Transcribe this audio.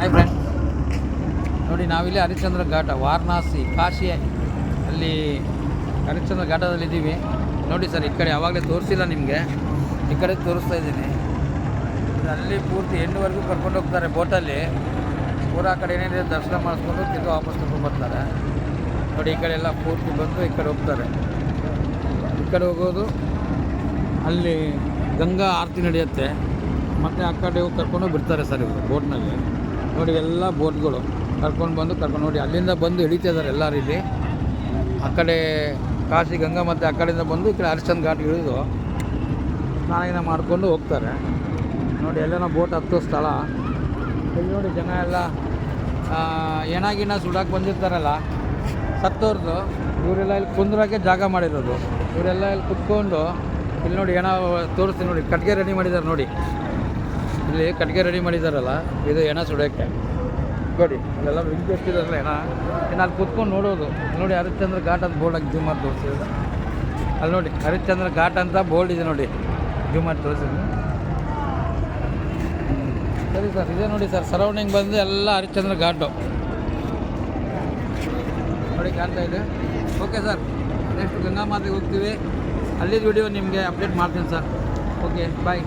Hi friend, ನೋಡಿ ನಾವಿಲ್ಲಿ ಹರಿಶ್ಚಂದ್ರ ಘಾಟ ವಾರಣಾಸಿ ಕಾಶಿ ಅಲ್ಲಿ ಹರಿಶ್ಚಂದ್ರ ಘಾಟದಲ್ಲಿದ್ದೀವಿ. ನೋಡಿ ಸರ್, ಈ ಕಡೆ ಯಾವಾಗಲೇ ತೋರಿಸಿಲ್ಲ ನಿಮಗೆ, ಈ ಕಡೆ ತೋರಿಸ್ತಾ ಇದ್ದೀನಿ. ಅಲ್ಲಿ ಪೂರ್ತಿ ಹೆಣ್ಣುವರೆಗೂ ಕರ್ಕೊಂಡು ಹೋಗ್ತಾರೆ ಬೋಟಲ್ಲಿ. ಪೂರ ಆ ಕಡೆ ಏನೇನಿದೆ ದರ್ಶನ ಮಾಡಿಸ್ಕೊಂಡು ತಿರ್ಗಿ ವಾಪಸ್ ಕರ್ಕೊಂಡು ಬರ್ತಾರೆ. ನೋಡಿ ಈ ಕಡೆ ಎಲ್ಲ ಪೂರ್ತಿ ಬಂದು ಈ ಕಡೆ ಹೋಗ್ತಾರೆ. ಈ ಕಡೆ ಹೋಗೋದು ಅಲ್ಲಿ ಗಂಗಾ ಆರತಿ ನಡೆಯುತ್ತೆ, ಮತ್ತು ಆ ಕಡೆ ಹೋಗಿ ಕರ್ಕೊಂಡು ಬಿಡ್ತಾರೆ ಸರ್ ಇವರು ಬೋಟ್ನಲ್ಲಿ. ನೋಡಿ ಎಲ್ಲ ಬೋಟ್ಗಳು ಕರ್ಕೊಂಡು ಬಂದು ನೋಡಿ ಅಲ್ಲಿಂದ ಬಂದು ಹಿಡಿತಾ ಇದ್ದಾರೆ ಎಲ್ಲರೂ. ಇಲ್ಲಿ ಆ ಕಡೆ ಕಾಶಿ ಗಂಗಾ ಮತ್ತು ಆ ಕಡೆಯಿಂದ ಬಂದು ಈ ಕಡೆ ಹರಿಶ್ಚಂದ್ರ ಘಾಟ್ ಇಳಿದು ಸ್ನಾನ ಮಾಡಿಕೊಂಡು ಹೋಗ್ತಾರೆ. ನೋಡಿ ಎಲ್ಲೇನೋ ಬೋಟ್ ಹತ್ತೋ ಸ್ಥಳ ಇಲ್ಲಿ. ನೋಡಿ ಜನ ಎಲ್ಲ ಏನಾಗಿನ ಸುಡಾಕೆ ಬಂದಿರ್ತಾರಲ್ಲ ಸತ್ತೋರ್ದು, ಇವರೆಲ್ಲ ಇಲ್ಲಿ ಕುಂದ್ರೋಕ್ಕೆ ಜಾಗ ಮಾಡಿರೋದು. ಇವರೆಲ್ಲ ಇಲ್ಲಿ ಕುತ್ಕೊಂಡು ಇಲ್ಲಿ ನೋಡಿ ಏನೋ ತೋರಿಸ್ತೀನಿ. ನೋಡಿ ಕಟ್ಟಿಗೆ ರೆಡಿ ಮಾಡಿದ್ದಾರೆ. ನೋಡಿ ಇಲ್ಲಿ ಕಟ್ಟಿಗೆ ರೆಡಿ ಮಾಡಿದ್ದಾರಲ್ಲ, ಇದು ಎಣ ಸುಡೋಕ್ಕೆ. ನೋಡಿ ಅಲ್ಲೆಲ್ಲ ಬೆಂಕಿ ಹಚ್ಚಿದಾರಲ್ಲ ಎಣ ಅಲ್ಲಿ ಕುತ್ಕೊಂಡು ನೋಡೋದು. ನೋಡಿ ಹರಿಶ್ಚಂದ್ರ ಘಾಟ್ ಅಂತ ಬೋರ್ಡ್ ಹಾಕಿ ಜೂಮ್ ಮಾಡಿ ತೋರಿಸಿದ್ರು. ಅಲ್ಲಿ ನೋಡಿ ಹರಿಶ್ಚಂದ್ರ ಘಾಟ್ ಅಂತ ಬೋರ್ಡ್ ಇದೆ, ನೋಡಿ ಜೂಮ್ ಮಾಡಿ ತೋರಿಸಿದ್ರು. ಸರಿ ಸರ್, ಇದೇ ನೋಡಿ ಸರ್ ಸರೌಂಡಿಂಗ್ ಬಂದು ಎಲ್ಲ ಹರಿಶ್ಚಂದ್ರ ಘಾಟು ನೋಡಿ ಕಾಣ್ತಾ ಇದೆ. ಓಕೆ ಸರ್, ನೆಕ್ಸ್ಟ್ ಗಂಗಾ ಮಾತೆಗೆ ಹೋಗ್ತೀವಿ. ಅಲ್ಲಿದ್ದು ವಿಡಿಯೋ ನಿಮಗೆ ಅಪ್ಡೇಟ್ ಮಾಡ್ತೀನಿ ಸರ್. Okay bye.